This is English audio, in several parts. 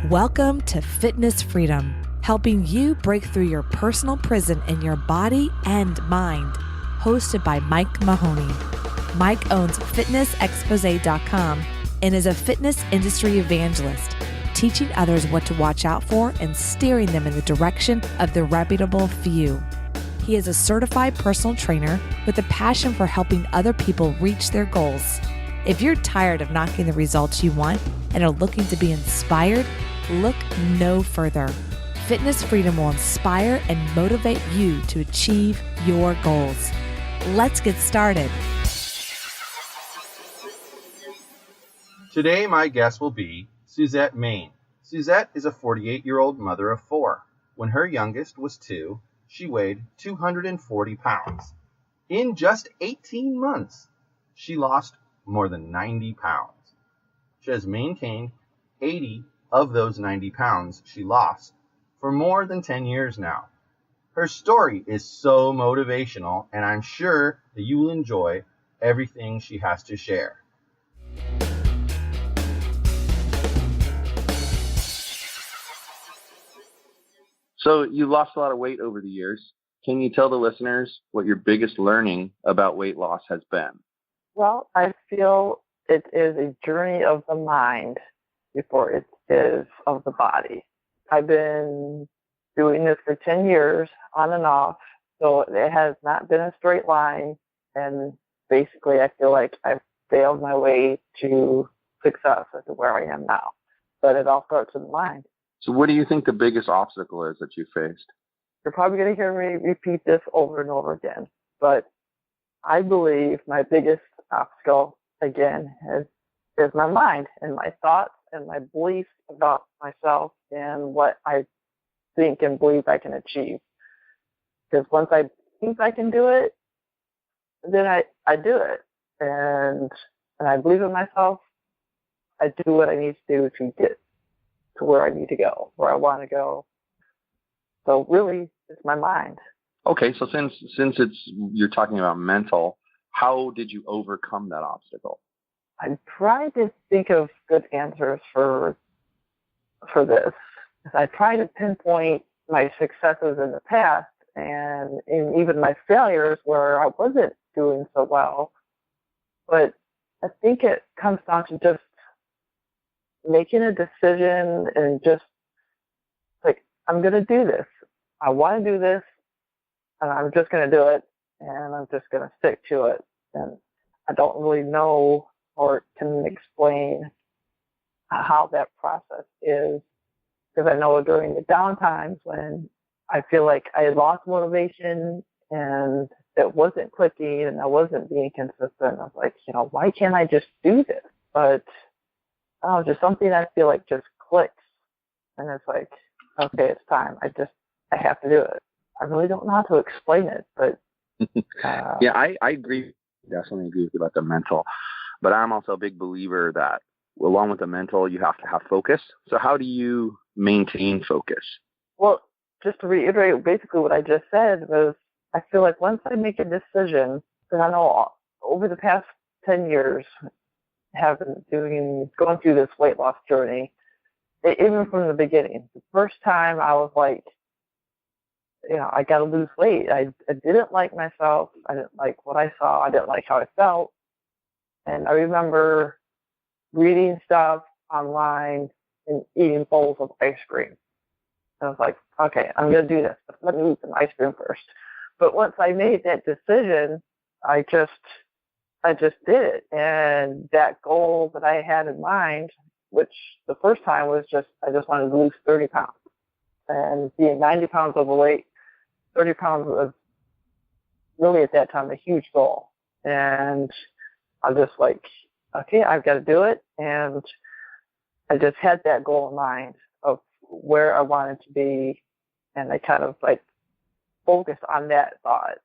Welcome to Fitness Freedom, helping you break through your personal prison in your body and mind. Hosted by Mike Mahoney. Mike owns fitnessexpose.com and is a fitness industry evangelist, teaching others what to watch out for and steering them in the direction of the reputable few. He is a certified personal trainer with a passion for helping other people reach their goals. If you're tired of not getting the results you want and are looking to be inspired, look no further. Fitness Freedom will inspire and motivate you to achieve your goals. Let's get started. Today, my guest will be Suzette Main. Suzette is a 48-year-old mother of four. When her youngest was 2, she weighed 240 pounds. In just 18 months, she lost more than 90 pounds. She has maintained 80 of those 90 pounds she lost for more than 10 years now. Her story is so motivational, and I'm sure that you will enjoy everything she has to share. So you lost a lot of weight over the years. Can you tell the listeners what your biggest learning about weight loss has been? Well, I feel it is a journey of the mind before it is of the body. I've been doing this for 10 years on and off, so it has not been a straight line, and basically I feel like I've failed my way to success as to where I am now. But it all starts in the mind. So what do you think the biggest obstacle is that you faced? You're probably going to hear me repeat this over and over again, but I believe my biggest obstacle, again, is my mind and my thoughts and my beliefs about myself and what I think and believe I can achieve. Because once I think I can do it, then I do it. And I believe in myself. I do what I need to do to get to where I need to go, where I want to go. So really, it's my mind. Okay, so since you're talking about mental, how did you overcome that obstacle? I tried to think of good answers for this. I try to pinpoint my successes in the past and even my failures where I wasn't doing so well. But I think it comes down to just making a decision and just like, I'm going to do this. I want to do this, and I'm just going to do it, and I'm just going to stick to it. And I don't really know or can explain how that process is, because I know during the down times when I feel like I had lost motivation and it wasn't clicking and I wasn't being consistent, I was like, why can't I just do this? But just something I feel like just clicks, and it's like, okay, it's time. I have to do it. I really don't know how to explain it, but yeah, I agree. Definitely agree with you about the mental. But I'm also a big believer that along with the mental, you have to have focus. So how do you maintain focus? Well, just to reiterate basically what I just said was, I feel like once I make a decision, because I know over the past 10 years, going through this weight loss journey, even from the beginning, the first time I was like, I got to lose weight. I didn't like myself. I didn't like what I saw. I didn't like how I felt. And I remember reading stuff online and eating bowls of ice cream. I was like, okay, I'm going to do this. But let me eat some ice cream first. But once I made that decision, I just did it. And that goal that I had in mind, which the first time was I just wanted to lose 30 pounds. And being 90 pounds overweight, 30 pounds was really at that time a huge goal. And I was just like, okay, I've got to do it. And I just had that goal in mind of where I wanted to be. And I kind of like focused on that thought.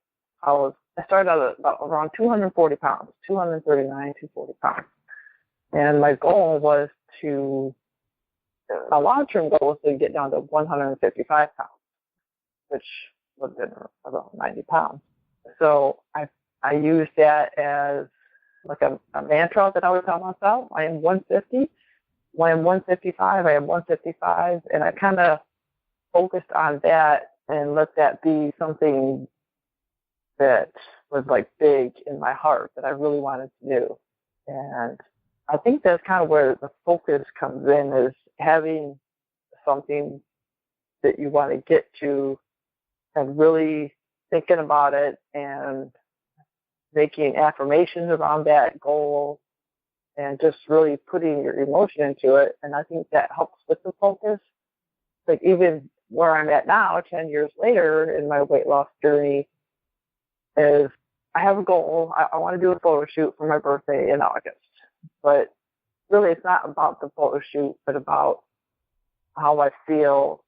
I started out at about around 240 pounds, 239, 240 pounds. And my goal was my long-term goal was to get down to 155 pounds, which would have been about 90 pounds. So I used that as like a mantra that I would tell myself. I am 150. when I'm 155, I am 155, and I kind of focused on that and let that be something that was like big in my heart that I really wanted to do. And I think that's kind of where the focus comes in, is having something that you want to get to and really thinking about it and making affirmations around that goal and just really putting your emotion into it. And I think that helps with the focus. Like even where I'm at now, 10 years later in my weight loss journey, is I have a goal. I want to do a photo shoot for my birthday in August. But really it's not about the photo shoot, but about how I feel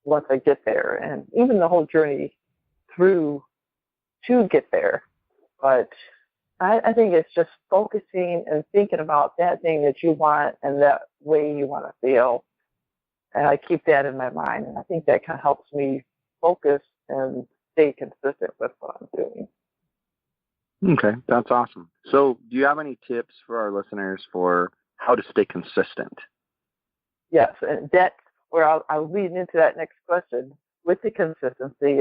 once I get there, and even the whole journey through to get there. But I think it's just focusing and thinking about that thing that you want and that way you want to feel. And I keep that in my mind. And I think that kind of helps me focus and stay consistent with what I'm doing. Okay, that's awesome. So do you have any tips for our listeners for how to stay consistent? Yes, and that's where I'll lead into that next question. With the consistency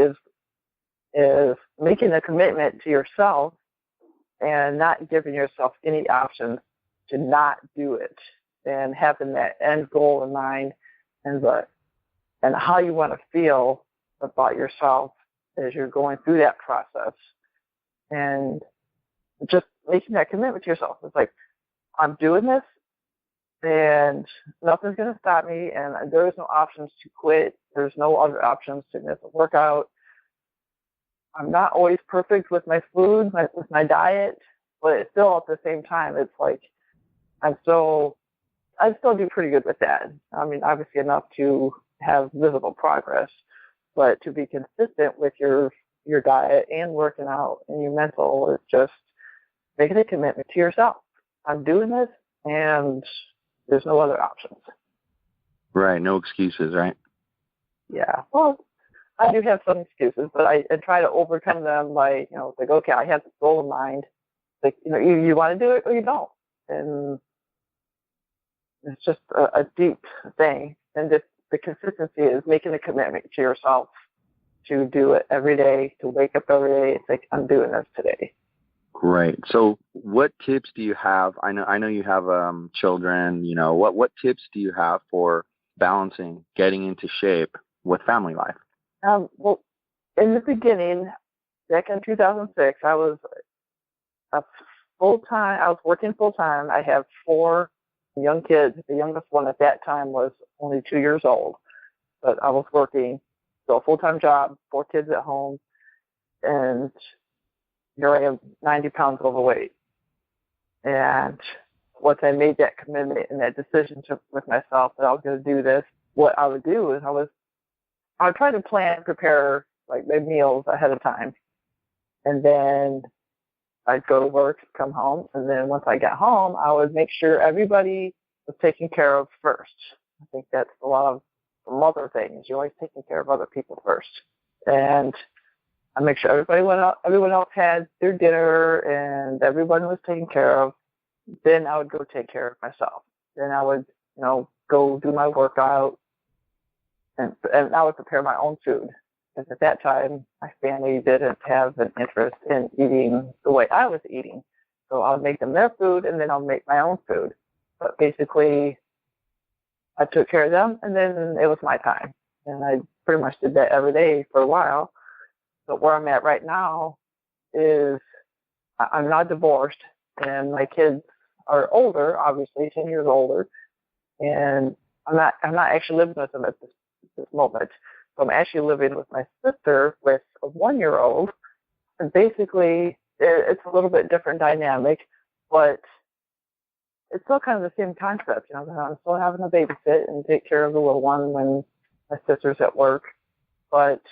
is making a commitment to yourself and not giving yourself any options to not do it, and having that end goal in mind and how you want to feel about yourself as you're going through that process, and just making that commitment to yourself. It's like, I'm doing this and nothing's going to stop me, and there's no options to quit. There's no other options to miss a workout. I'm not always perfect with my food, with my diet, but it's still at the same time, it's like I still do pretty good with that. I mean, obviously enough to have visible progress, but to be consistent with your diet and working out and your mental is just making a commitment to yourself. I'm doing this, and there's no other options. Right, no excuses, right? Yeah. Well, I do have some excuses, but I try to overcome them by, like, okay, I have this goal in mind. Like, you want to do it or you don't. And it's just a deep thing. And the consistency is making a commitment to yourself to do it every day, to wake up every day. It's like, I'm doing this today. Great. So what tips do you have? I know you have children, what tips do you have for balancing getting into shape with family life? Well, in the beginning, back in 2006, I was working full time. I have 4 young kids. The youngest one at that time was only 2 years old, but I was working, so a full-time job, 4 kids at home, and here I am 90 pounds overweight. And once I made that commitment and that decision with myself that I was going to do this, what I would do is I would try to prepare like my meals ahead of time. And then I'd go to work, come home, and then once I got home, I would make sure everybody was taken care of first. I think that's a lot of the mother thing, is you're always taking care of other people first. And I make sure everyone else had their dinner and everyone was taken care of. Then I would go take care of myself. Then I would, go do my workout, and I would prepare my own food. Because at that time, my family didn't have an interest in eating the way I was eating. So I'll make them their food, and then I'll make my own food. But basically, I took care of them, and then it was my time. And I pretty much did that every day for a while. But where I'm at right now is I'm not divorced, and my kids are older, obviously 10 years older, and I'm not actually living with them at this moment. So I'm actually living with my sister with a 1-year-old, and basically it's a little bit different dynamic, but it's still kind of the same concept. I'm still having to babysit and take care of the little one when my sister's at work, but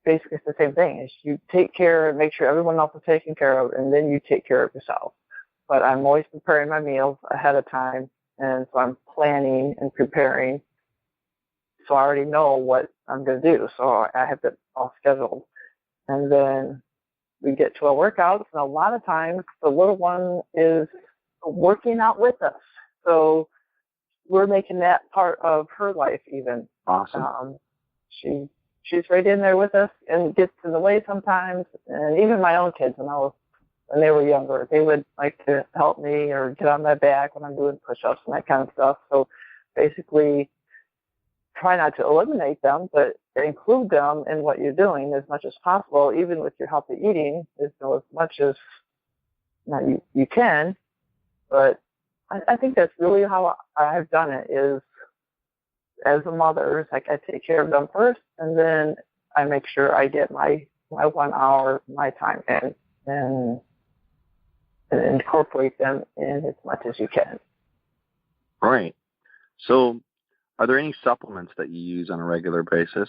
basically it's the same thing. Is you take care and make sure everyone else is taken care of, and then you take care of yourself. But I'm always preparing my meals ahead of time, and so I'm planning and preparing. So I already know what I'm going to do. So I have it all scheduled. And then we get to our workouts, and a lot of times the little one is working out with us. So we're making that part of her life even. Awesome. She's right in there with us and gets in the way sometimes. And even my own kids, when they were younger, they would like to help me or get on my back when I'm doing push-ups and that kind of stuff. So basically, try not to eliminate them, but include them in what you're doing as much as possible, even with your healthy eating, as much as you can. But I think that's really how I've done it, is as a mother, it's like I take care of them first, and then I make sure I get my 1 hour, my time in, and incorporate them in as much as you can. Right. So are there any supplements that you use on a regular basis?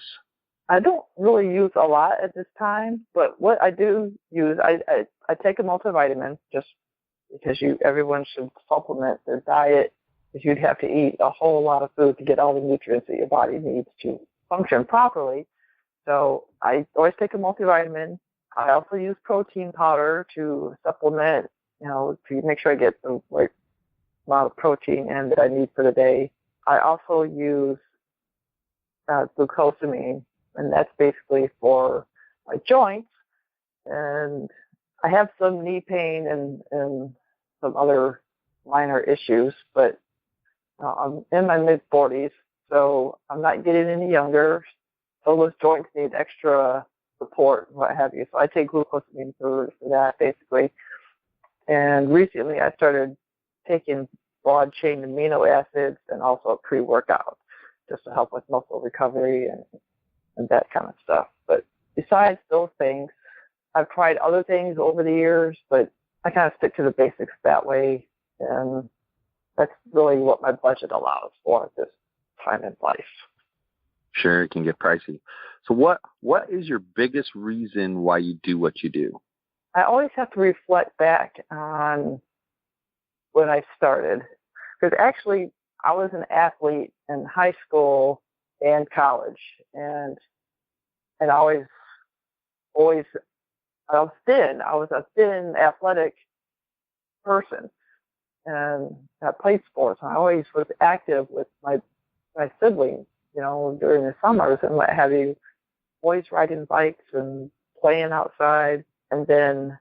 I don't really use a lot at this time, but what I do use, I take a multivitamin just because everyone should supplement their diet, because you'd have to eat a whole lot of food to get all the nutrients that your body needs to function properly. So I always take a multivitamin. I also use protein powder to supplement, to make sure I get the right amount of protein in that I need for the day. I also use glucosamine, and that's basically for my joints. And I have some knee pain and some other minor issues, but I'm in my mid-40s, so I'm not getting any younger. So those joints need extra support and what have you. So I take glucosamine for that, basically. And recently I started taking broad-chain amino acids and also a pre-workout just to help with muscle recovery and that kind of stuff. But besides those things, I've tried other things over the years, but I kind of stick to the basics that way. And that's really what my budget allows for at this time in life. Sure, it can get pricey. So what is your biggest reason why you do what you do? I always have to reflect back on when I started, because actually I was an athlete in high school and college, and always I was thin. I was a thin, athletic person, and I played sports. I always was active with my siblings, during the summers and what have you, always riding bikes and playing outside. And then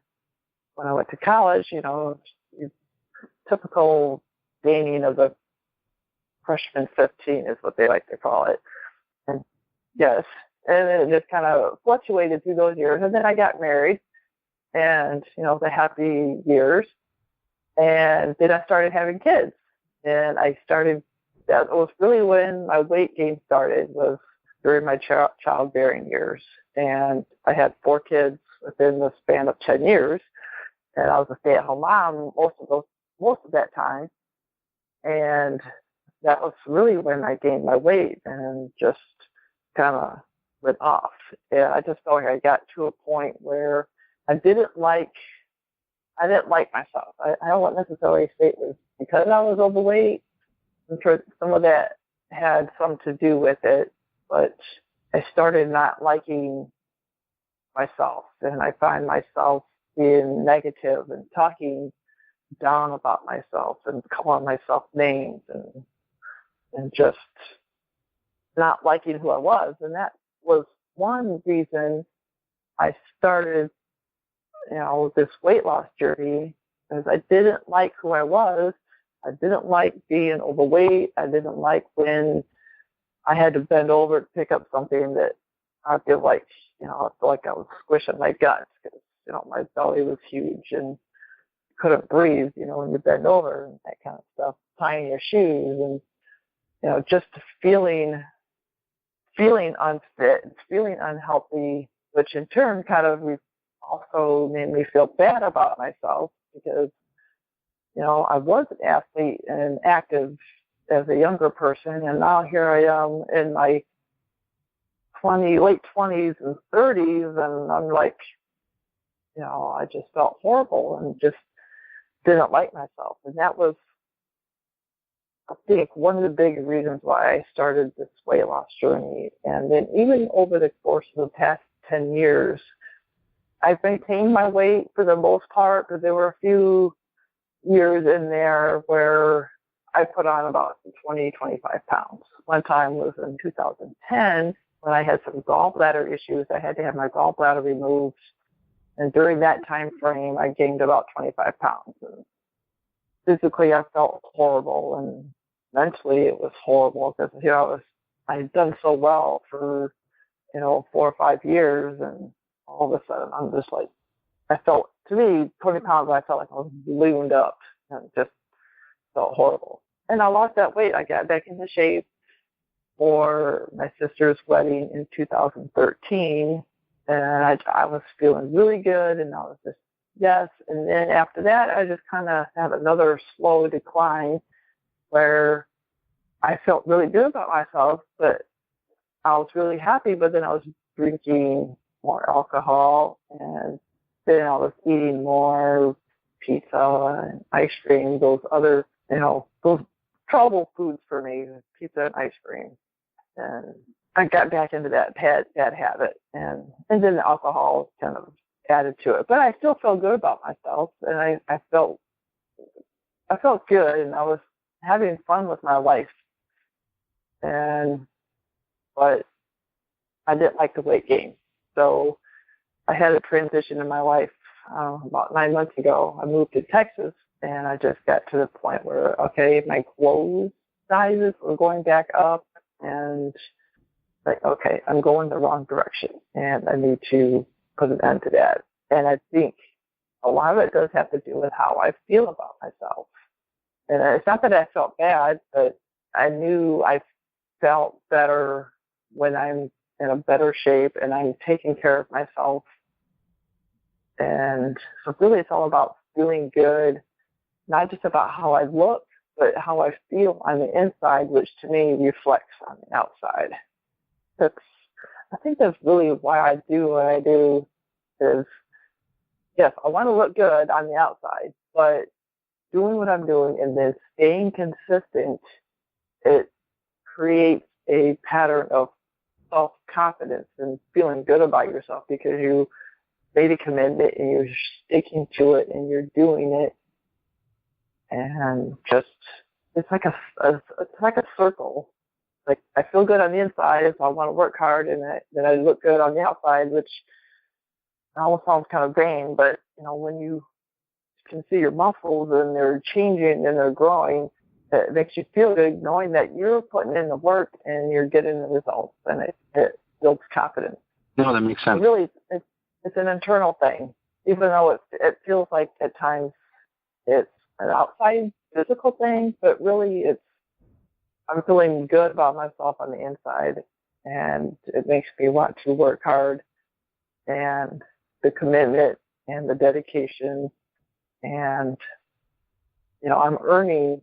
when I went to college, typical gaining of the freshman 15 is what they like to call it. And yes, and then it just kind of fluctuated through those years. And then I got married, and, the happy years. And then I started having kids. And that was really when my weight gain started, was during my childbearing years. And I had 4 kids within the span of 10 years. And I was a stay-at-home mom most of that time. And that was really when I gained my weight and just kind of went off. And I just felt like I got to a point where I didn't like myself. I don't necessarily say it was because I was overweight. I'm sure some of that had something to do with it, but I started not liking myself, and I find myself being negative and talking down about myself and calling myself names and just not liking who I was. And that was one reason I started, this weight loss journey, because I didn't like who I was. I didn't like being overweight. I didn't like when I had to bend over to pick up something that I feel like, I feel like I was squishing my guts because, my belly was huge and couldn't breathe, when you bend over and that kind of stuff, tying your shoes and, just feeling unfit, feeling unhealthy, which in turn kind of also made me feel bad about myself because, I was an athlete and active as a younger person, and now here I am in my late 20s and 30s, and I'm like, I just felt horrible and just didn't like myself. And that was, I think, one of the big reasons why I started this weight loss journey. And then even over the course of the past 10 years, I've maintained my weight for the most part, but there were a few years in there where I put on about 20, 25 pounds. One time was in 2010 when I had some gallbladder issues. I had to have my gallbladder removed. And during that time frame, I gained about 25 pounds. And physically, I felt horrible. And mentally, it was horrible because, I had done so well for, 4 or 5 years. And all of a sudden, I'm just like, to me, 20 pounds, I felt like I was ballooned up and just felt horrible. And I lost that weight. I got back into shape for my sister's wedding in 2013. And I was feeling really good. And I was just, yes. And then after that, I just kind of had another slow decline where I felt really good about myself, but I was really happy. But then I was drinking more alcohol, and then I was eating more pizza and ice cream, those other, those trouble foods for me, pizza and ice cream. And I got back into that bad habit, and then the alcohol kind of added to it. But I still felt good about myself, and I felt good, and I was having fun with my life. But I didn't like the weight gain. So I had a transition in my life about 9 months ago. I moved to Texas, and I just got to the point where, okay, my clothes sizes were going back up, and like, okay, I'm going the wrong direction, and I need to put an end to that. And I think a lot of it does have to do with how I feel about myself. And it's not that I felt bad, but I knew I felt better when I'm in a better shape and I'm taking care of myself. And so really it's all about feeling good, not just about how I look, but how I feel on the inside, which to me reflects on the outside. I think that's really why I do what I do is, yes, I want to look good on the outside, but doing what I'm doing and then staying consistent, it creates a pattern of self-confidence and feeling good about yourself because you made a commitment and you're sticking to it and you're doing it. And just, it's like a circle. Like I feel good on the inside, so I want to work hard, and then I look good on the outside, which almost sounds kind of vain, but when you can see your muscles and they're changing and they're growing, it makes you feel good knowing that you're putting in the work and you're getting the results, and it builds confidence. No, that makes sense. So really, it's an internal thing, even though it feels like at times it's an outside physical thing, but really I'm feeling good about myself on the inside, and it makes me want to work hard, and the commitment and the dedication, and I'm earning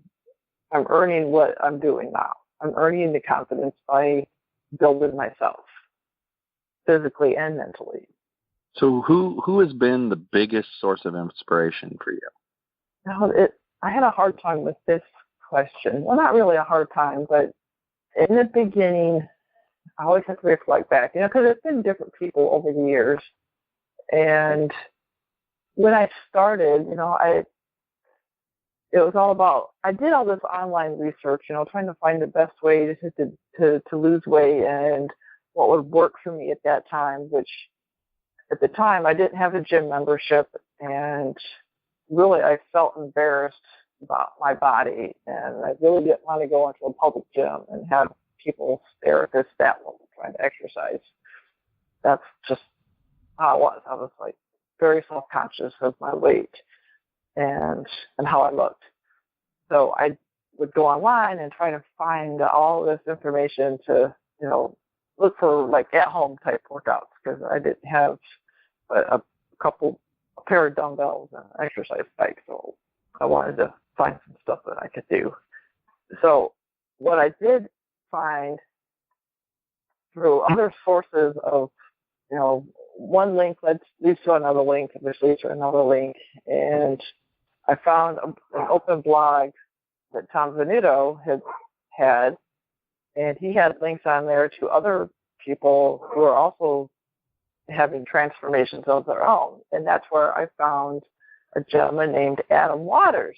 what I'm doing now. I'm earning the confidence by building myself physically and mentally. So who has been the biggest source of inspiration for you? I had a hard time with this question. Well, not really a hard time, but in the beginning, I always have to reflect back, because it's been different people over the years. And when I started, it was all about, I did all this online research, trying to find the best way to lose weight and what would work for me at that time, which at the time I didn't have a gym membership, and really I felt embarrassed about my body, and I really didn't want to go into a public gym and have people stare at this fat woman trying to exercise. That's just how I was. I was like very self-conscious of my weight and how I looked. So I would go online and try to find all this information to, look for like at-home type workouts, because I didn't have a pair of dumbbells and an exercise bike. So I wanted to find some stuff that I could do. So what I did find through other sources of, one link leads to another link, which leads to another link. And I found an open blog that Tom Venuto had, and he had links on there to other people who are also having transformations of their own. And that's where I found a gentleman named Adam Waters.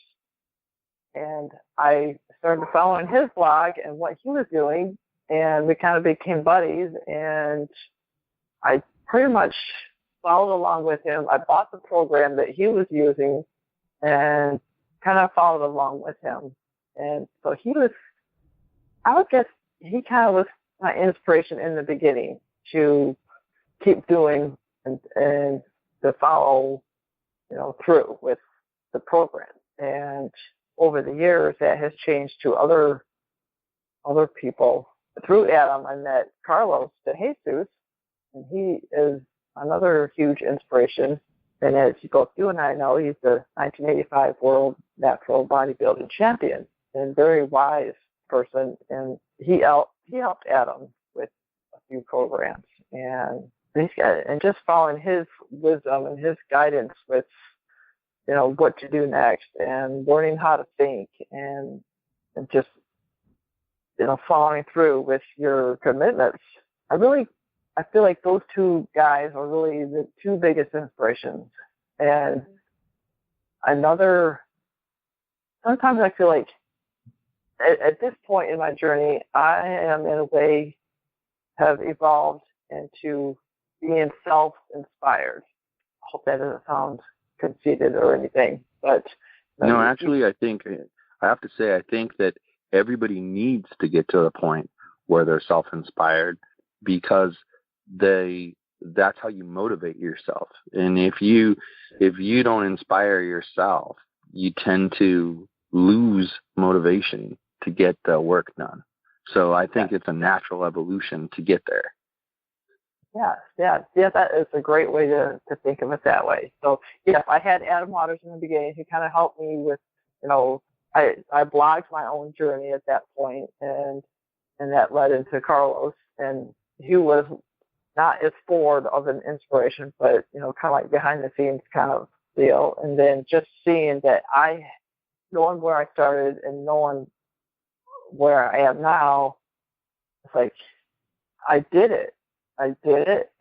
And I started following his blog and what he was doing, and we kind of became buddies, and I pretty much followed along with him. I bought the program that he was using and kind of followed along with him. And so I would guess he kind of was my inspiration in the beginning to keep doing and to follow, through with the program. And over the years, that has changed to other people. Through Adam, I met Carlos de Jesus, and he is another huge inspiration. And as both you and I know, he's the 1985 World Natural Bodybuilding Champion and very wise person. And he helped Adam with a few programs. And just following his wisdom and his guidance with, what to do next and learning how to think and just, following through with your commitments. I feel like those two guys are really the two biggest inspirations. And sometimes I feel like at this point in my journey, I am in a way have evolved into being self-inspired. I hope that doesn't sound conceited or anything, but no, actually, I have to say, I think that everybody needs to get to the point where they're self-inspired, because that's how you motivate yourself. And if you don't inspire yourself, you tend to lose motivation to get the work done. So I think it's a natural evolution to get there. Yeah, that is a great way to think of it that way. So, yes, I had Adam Waters in the beginning who kind of helped me with, I blogged my own journey at that point, and that led into Carlos, and he was not as forward of an inspiration, but, kind of like behind the scenes kind of deal. And then just seeing that knowing where I started and knowing where I am now, it's like, I did it,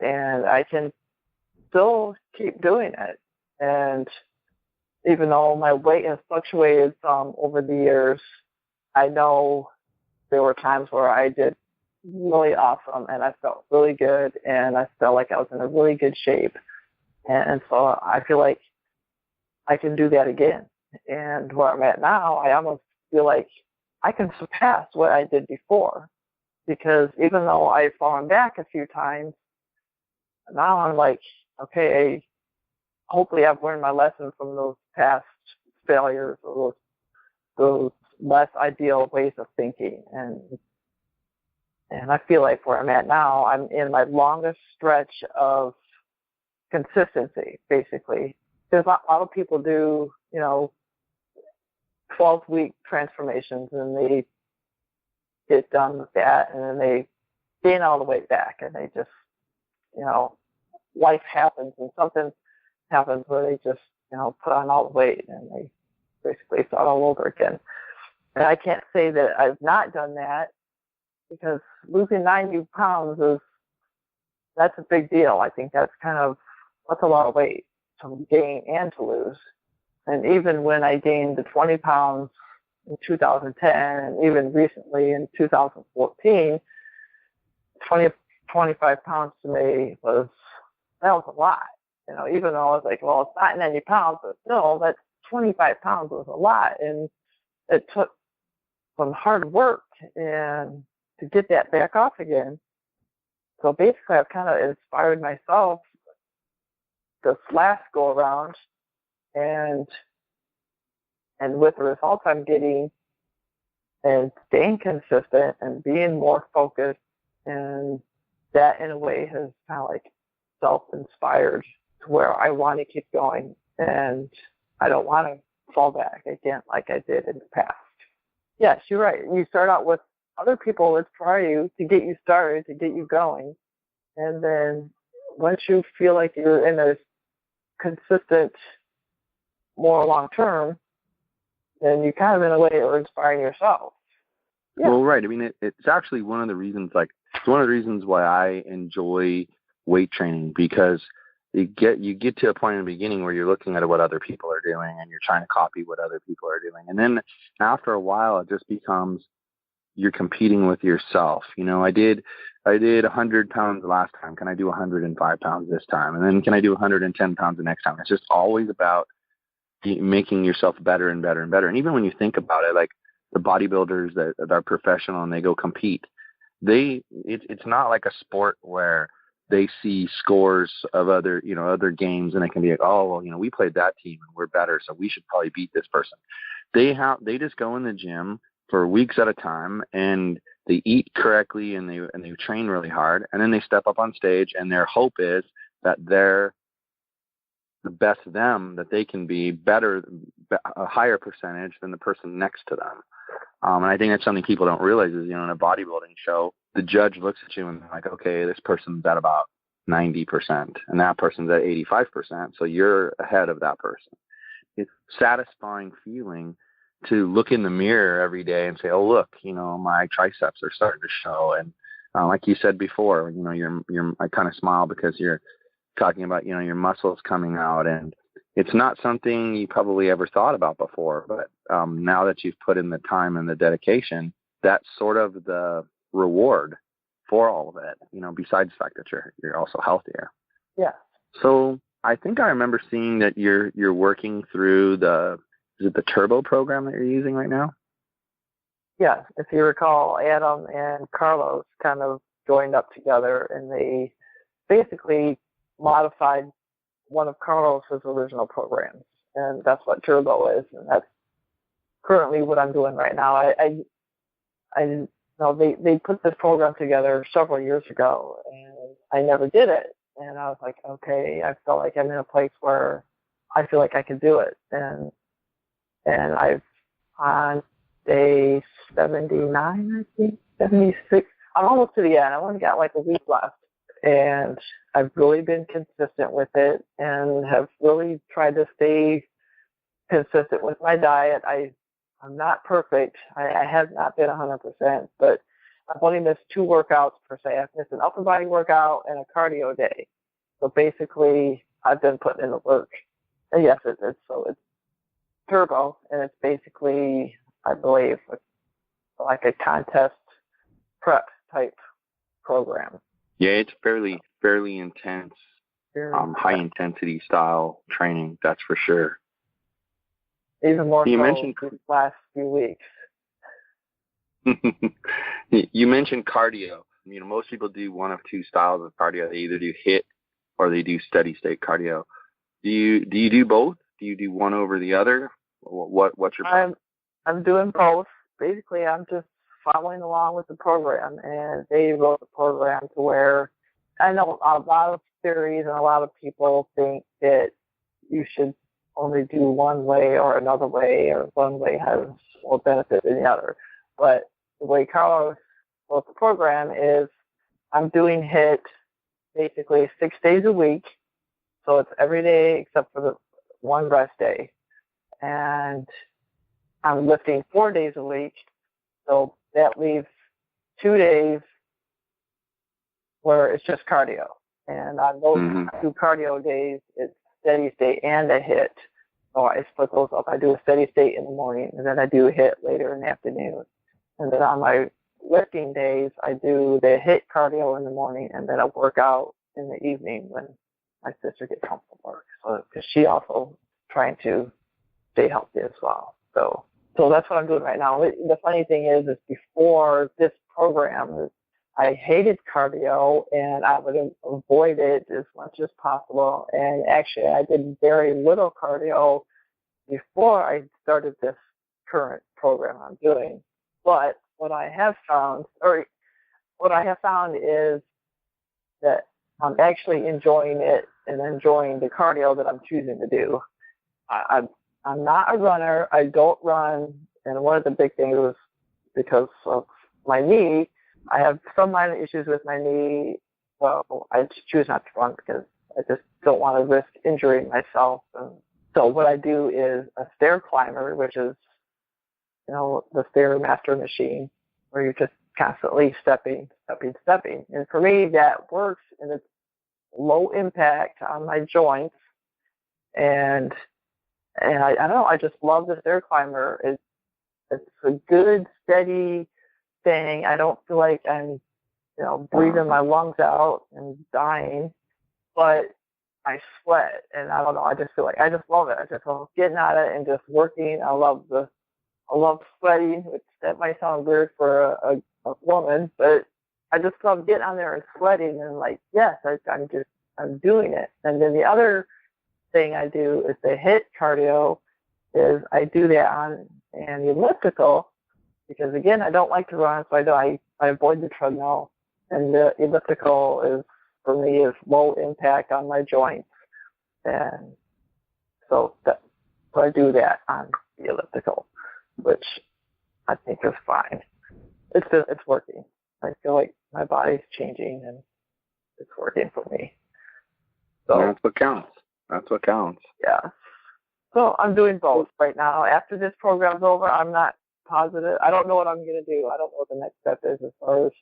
and I can still keep doing it. And even though my weight has fluctuated some over the years, I know there were times where I did really awesome, and I felt really good, and I felt like I was in a really good shape. And so I feel like I can do that again. And where I'm at now, I almost feel like I can surpass what I did before, because even though I've fallen back a few times, now I'm like, okay, hopefully I've learned my lesson from those past failures or those less ideal ways of thinking. And I feel like where I'm at now, I'm in my longest stretch of consistency, basically. Because a lot of people do, 12-week transformations, and they get done with that, and then they gain all the way back, and they just, life happens, and something happens where they just, put on all the weight, and they basically start all over again. And I can't say that I've not done that, because losing 90 pounds that's a big deal. I think that's a lot of weight to gain and to lose. And even when I gained the 20 pounds in 2010, and even recently in 2014, 25 pounds to me was a lot. Even though I was like, well, it's not 90 pounds, but still, that 25 pounds was a lot. And it took some hard work and to get that back off again. So basically, I've kind of inspired myself this last go around, and with the results I'm getting, and staying consistent and being more focused, and that in a way has kind of like self-inspired to where I want to keep going, and I don't want to fall back again like I did in the past. Yes, you're right. You start out with other people inspire you to get you started, to get you going, and then once you feel like you're in a consistent, more long term, then you kind of in a way are inspiring yourself. Yeah. Well, right. I mean, it's actually one of the reasons. It's one of the reasons why I enjoy weight training, because you get to a point in the beginning where you're looking at what other people are doing and you're trying to copy what other people are doing. And then after a while, it just becomes you're competing with yourself. I did 100 pounds last time. Can I do 105 pounds this time? And then can I do 110 pounds the next time? It's just always about making yourself better and better and better. And even when you think about it, like the bodybuilders that are professional and they go compete, it's not like a sport where they see scores of other games and they can be like, oh, well, we played that team and we're better, so we should probably beat this person. They just go in the gym for weeks at a time and they eat correctly and they train really hard, and then they step up on stage and their hope is that they're the best them that they can be, better, a higher percentage than the person next to them. And I think that's something people don't realize is, in a bodybuilding show, the judge looks at you and like, okay, this person's at about 90% and that person's at 85%. So you're ahead of that person. It's a satisfying feeling to look in the mirror every day and say, oh, look, my triceps are starting to show. And like you said before, I kind of smile because you're talking about, your muscles coming out, and it's not something you probably ever thought about before, but now that you've put in the time and the dedication, that's sort of the reward for all of it, besides the fact that you're also healthier. Yeah. So I think I remember seeing that you're working through is it the Turbo program that you're using right now? Yeah. If you recall, Adam and Carlos kind of joined up together and they basically modified one of Carlos's original programs, and that's what Turbo is, and that's currently what I'm doing right now. I know they put this program together several years ago, and I never did it, and I was like, okay, I felt like I'm in a place where I feel like I can do it, and I've on day 79, I think 76. I'm almost to the end. I only got like a week left. And I've really been consistent with it and have really tried to stay consistent with my diet. I'm not perfect. I have not been 100%, but I've only missed 2 workouts per se. I've missed an upper body workout and a cardio day. So basically, I've been putting in the work. And yes, it's Turbo, and it's basically, I believe, like a contest prep type program. Yeah, it's fairly intense, high intensity style training. That's for sure. Even more so mentioned these last few weeks. You mentioned cardio. Most people do one of 2 styles of cardio. They either do HIIT or they do steady state cardio. Do you do both? Do you do one over the other? What's your plan? I'm doing both. Basically, I'm just following along with the program, and they wrote the program to where I know a lot of theories and a lot of people think that you should only do one way or another way, or one way has more benefit than the other. But the way Carlos wrote the program is I'm doing HIIT basically 6 days a week. So it's every day except for the one rest day. And I'm lifting 4 days a week. So that leaves 2 days where it's just cardio. And on those 2 cardio days, it's steady state and a HIIT. So I split those up. I do a steady state in the morning, and then I do a HIIT later in the afternoon. And then on my lifting days, I do the HIIT cardio in the morning, and then I work out in the evening when my sister gets home from work. So, because she also trying to stay healthy as well. So that's what I'm doing right now. The funny thing is before this program, I hated cardio and I would avoid it as much as possible. And actually, I did very little cardio before I started this current program I'm doing. But what I have found is that I'm actually enjoying it and enjoying the cardio that I'm choosing to do. I'm not a runner. I don't run. And one of the big things was because of my knee. I have some minor issues with my knee. So I just choose not to run because I just don't want to risk injuring myself. And so what I do is a stair climber, which is, the Stairmaster machine, where you're just constantly stepping. And for me, that works. And it's low impact on my joints, and I don't know, I just love this air climber. It's a good, steady thing. I don't feel like I'm, breathing my lungs out and dying, but I sweat, and I don't know. I just feel like I just love it. I just love getting at it and just working. I love sweating, which that might sound weird for a woman, but I just love getting on there and sweating and like, yes, I'm doing it. And then the other thing I do is the HIIT cardio. Is I do that on an elliptical because again I don't like to run, so I avoid the treadmill, and the elliptical is for me is low impact on my joints, and so I do that on the elliptical, which I think is fine. It's working. I feel like my body's changing and it's working for me. So that's what counts. That's what counts. Yeah. So I'm doing both right now. After this program's over, I'm not positive. I don't know what I'm going to do. I don't know what the next step is as far as,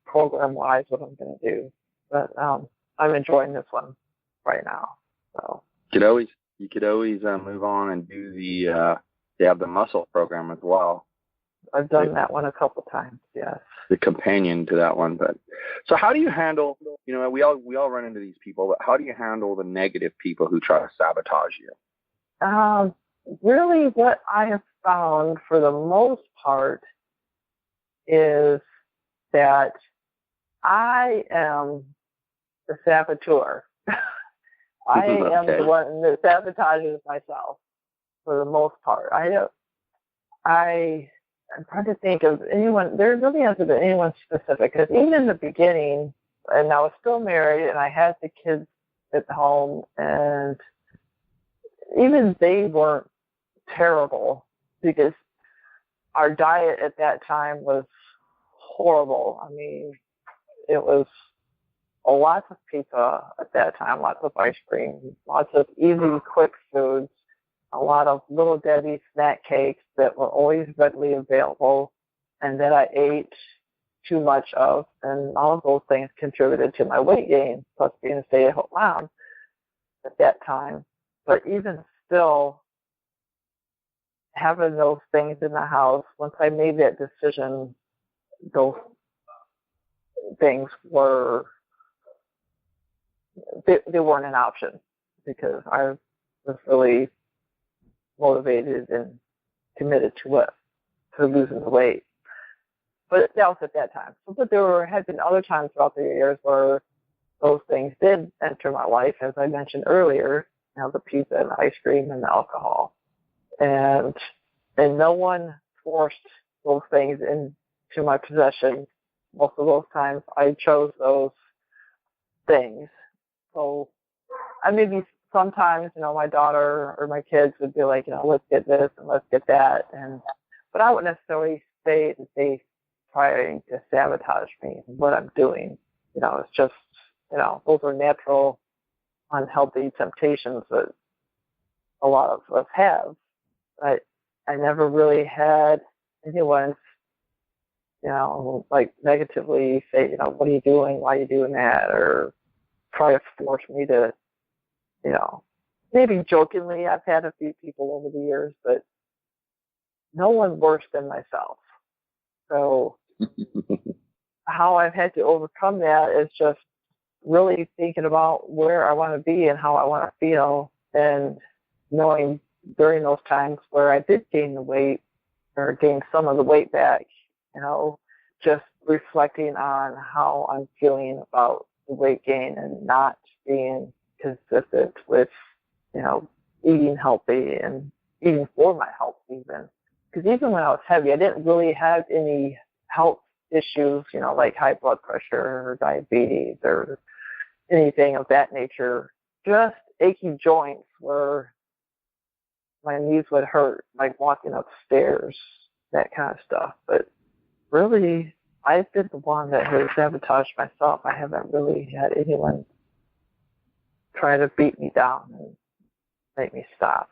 program-wise, what I'm going to do. But I'm enjoying this one right now. So you could always move on and do they have the muscle program as well. I've done that one a couple times, yes. The companion to that one. But so how do you handle, we all run into these people, but how do you handle the negative people who try to sabotage you? Really what I have found for the most part is that I am the saboteur. I am the one that sabotages myself for the most part. I'm trying to think of anyone. There really hasn't been anyone specific, because even in the beginning, and I was still married, and I had the kids at home, and even they weren't terrible, because our diet at that time was horrible. I mean, it was lots of pizza at that time, lots of ice cream, lots of easy, quick foods, a lot of Little Debbie snack cakes that were always readily available and that I ate too much of. And all of those things contributed to my weight gain, plus being a stay-at-home mom at that time. But even still, having those things in the house, once I made that decision, those things they weren't an option, because I was really motivated and committed to losing the weight. But that was at that time. But there had been other times throughout the years where those things did enter my life, as I mentioned earlier, the pizza and the ice cream and the alcohol. And no one forced those things into my possession. Most of those times I chose those things. So I maybe sometimes, my daughter or my kids would be like, let's get this and let's get that. But I wouldn't necessarily say that they trying to sabotage me and what I'm doing. It's just, those are natural, unhealthy temptations that a lot of us have. But I never really had anyone, like negatively say, what are you doing? Why are you doing that? Or try to force me to, maybe jokingly, I've had a few people over the years, but no one worse than myself. So how I've had to overcome that is just really thinking about where I want to be and how I want to feel, and knowing during those times where I did gain the weight or gain some of the weight back, just reflecting on how I'm feeling about the weight gain and not being consistent with, eating healthy and eating for my health even. Because even when I was heavy, I didn't really have any health issues, like high blood pressure or diabetes or anything of that nature. Just achy joints where my knees would hurt, like walking upstairs, that kind of stuff. But really, I've been the one that has sabotaged myself. I haven't really had anyone try to beat me down and make me stop.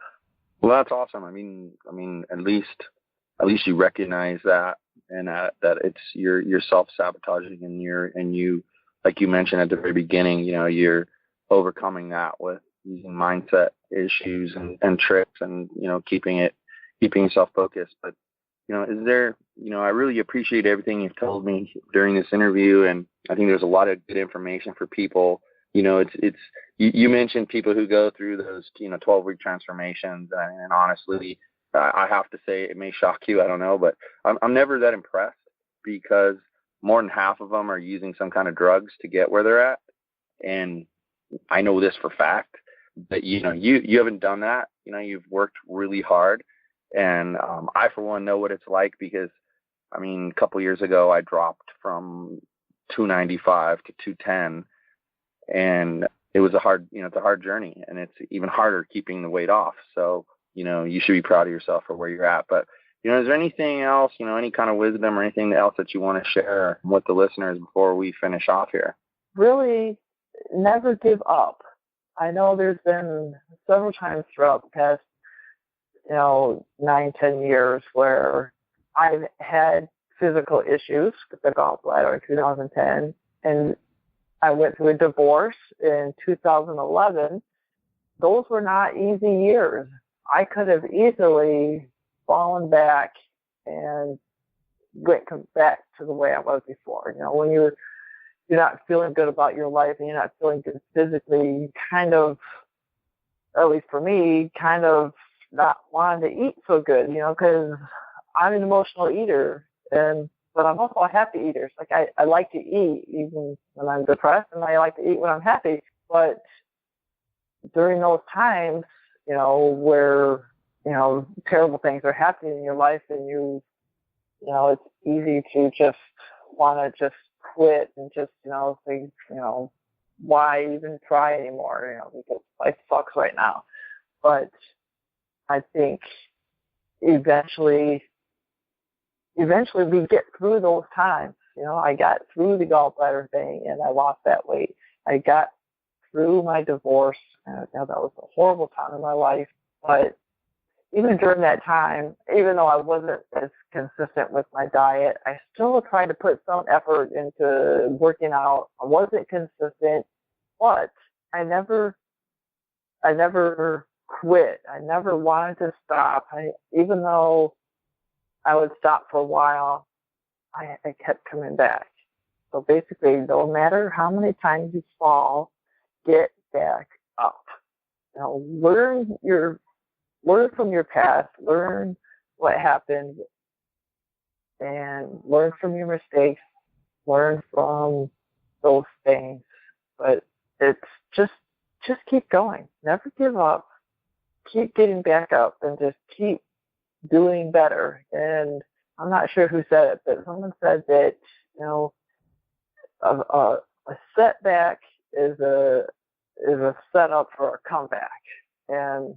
Well, that's awesome. I mean, at least you recognize that, and that it's you're self-sabotaging, and you like you mentioned at the very beginning, you're overcoming that with using mindset issues and tricks and, keeping yourself focused. But, is there, I really appreciate everything you've told me during this interview. And I think there's a lot of good information for people. You mentioned people who go through those, 12-week transformations. And honestly, I have to say it may shock you. I don't know, but I'm never that impressed because more than half of them are using some kind of drugs to get where they're at. And I know this for fact, but you haven't done that. You've worked really hard. And I, for one, know what it's like because, a couple of years ago, I dropped from 295 to 210, and it was it's a hard journey, and it's even harder keeping the weight off. So, you should be proud of yourself for where you're at. But, is there anything else, any kind of wisdom or anything else that you want to share with the listeners before we finish off here? Really, never give up. I know there's been several times throughout the past, 9-10 years where I've had physical issues with the gallbladder in 2010, and I went through a divorce in 2011. Those were not easy years. I could have easily fallen back and come back to the way I was before. When you're not feeling good about your life and you're not feeling good physically, you kind of, or at least for me, kind of not wanting to eat so good, because I'm an emotional eater, but I'm also a happy eater. It's like I like to eat even when I'm depressed, and I like to eat when I'm happy. But during those times, where, terrible things are happening in your life and it's easy to just want to just quit and just, think, why even try anymore, because life sucks right now. But I think eventually we get through those times. I got through the gallbladder thing and I lost that weight. I got through my divorce. That was a horrible time in my life. But even during that time, even though I wasn't as consistent with my diet, I still tried to put some effort into working out. I wasn't consistent, but I never quit. I never wanted to stop. Even though I would stop for a while, I kept coming back. So basically, no matter how many times you fall, get back up. Learn from your past, learn what happened, and learn from your mistakes, learn from those things. But it's just keep going. Never give up. Keep getting back up and just keep doing better. And I'm not sure who said it, but someone said that, a setback is a setup for a comeback. And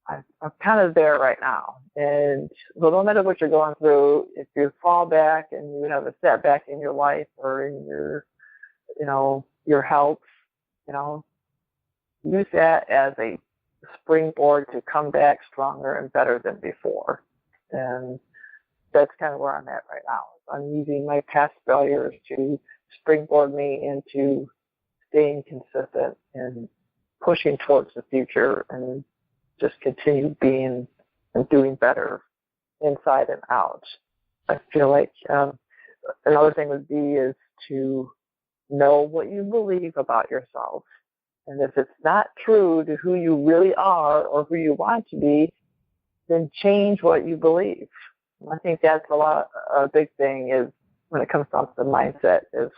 I'm kind of there right now. And so no matter what you're going through, if you fall back and you have a setback in your life or in your health, use that as a springboard to come back stronger and better than before. And that's kind of where I'm at right now. I'm using my past failures to springboard me into staying consistent and pushing towards the future and just continue being and doing better inside and out. I feel like another thing would be is to know what you believe about yourself. And if it's not true to who you really are or who you want to be, then change what you believe. I think that's a big thing is when it comes down to the mindset is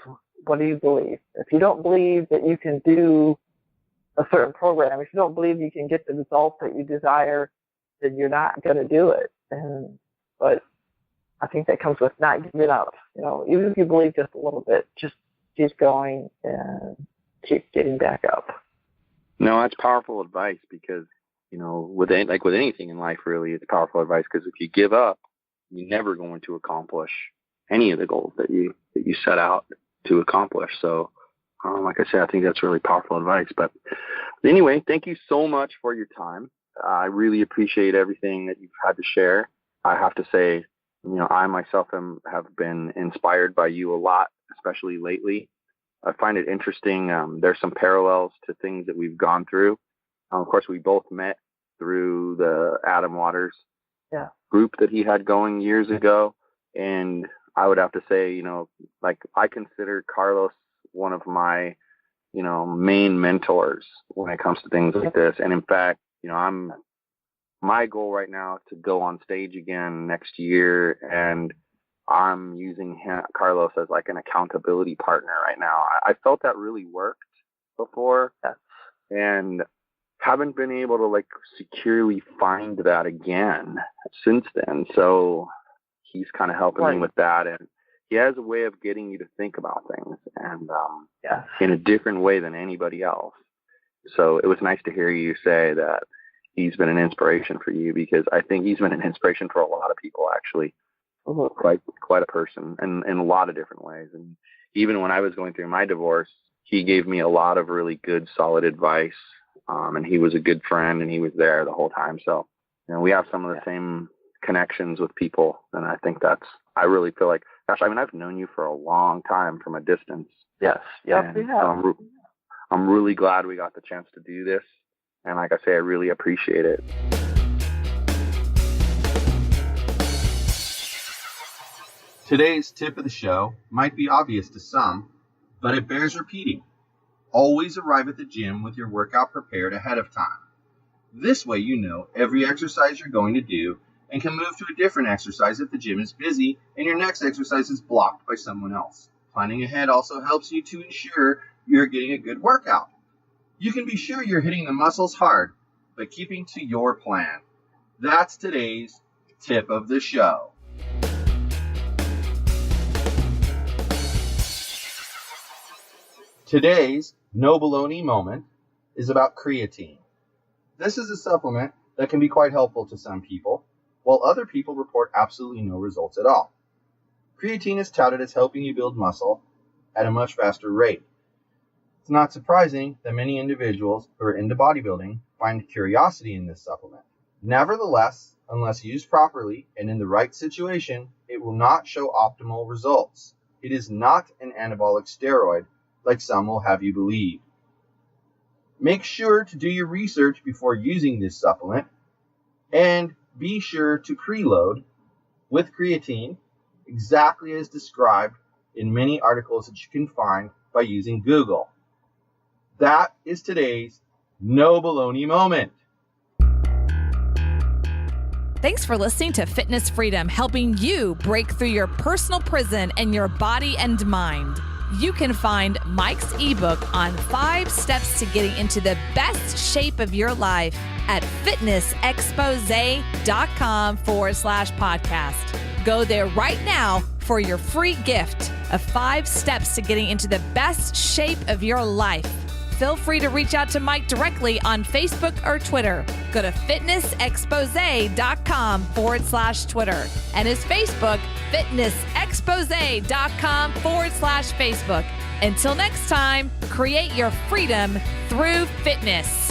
what do you believe? If you don't believe that you can do a certain program, if you don't believe you can get the results that you desire, then you're not going to do it. But I think that comes with not giving up. Even if you believe just a little bit, just keep going and keep getting back up. No, that's powerful advice because, with anything in life, really, it's powerful advice because if you give up, you're never going to accomplish any of the goals that you set out to accomplish. So, like I said, I think that's really powerful advice. But anyway, thank you so much for your time. I really appreciate everything that you've had to share. I have to say, I myself have been inspired by you a lot, especially lately. I find it interesting. There's some parallels to things that we've gone through. Of course, we both met through the Adam Waters group that he had going years ago. And I would have to say, like, I consider Carlos one of my, main mentors when it comes to things like this. And in fact, my goal right now is to go on stage again next year, and I'm using Carlos as like an accountability partner right now. I felt that really worked before, and haven't been able to like securely find that again since then. So he's kind of helping me with that, and he has a way of getting you to think about things, and in a different way than anybody else. So it was nice to hear you say that he's been an inspiration for you, because I think he's been an inspiration for a lot of people, actually. Quite a person, and in a lot of different ways. And even when I was going through my divorce, he gave me a lot of really good, solid advice. And he was a good friend, and he was there the whole time. So, we have some of the same connections with people. And I think I really feel like, gosh, I've known you for a long time from a distance. Yes. Yep. So I'm really glad we got the chance to do this. And like I say, I really appreciate it. Today's tip of the show might be obvious to some, but it bears repeating. Always arrive at the gym with your workout prepared ahead of time. This way you know every exercise you're going to do and can move to a different exercise if the gym is busy and your next exercise is blocked by someone else. Planning ahead also helps you to ensure you're getting a good workout. You can be sure you're hitting the muscles hard, but keeping to your plan. That's today's tip of the show. Today's no baloney moment is about creatine. This is a supplement that can be quite helpful to some people, while other people report absolutely no results at all. Creatine is touted as helping you build muscle at a much faster rate. It's not surprising that many individuals who are into bodybuilding find curiosity in this supplement. Nevertheless, unless used properly and in the right situation, it will not show optimal results. It is not an anabolic steroid, like some will have you believe. Make sure to do your research before using this supplement, and be sure to preload with creatine exactly as described in many articles that you can find by using Google. That is today's no baloney moment. Thanks for listening to Fitness Freedom, helping you break through your personal prison in your body and mind. You can find Mike's ebook on 5 steps to getting into the best shape of your life at fitnessexpose.com/podcast. Go there right now for your free gift of 5 steps to getting into the best shape of your life. Feel free to reach out to Mike directly on Facebook or Twitter. Go to fitnessexpose.com/Twitter and his Facebook, fitnessexpose.com/Facebook. Until next time, create your freedom through fitness.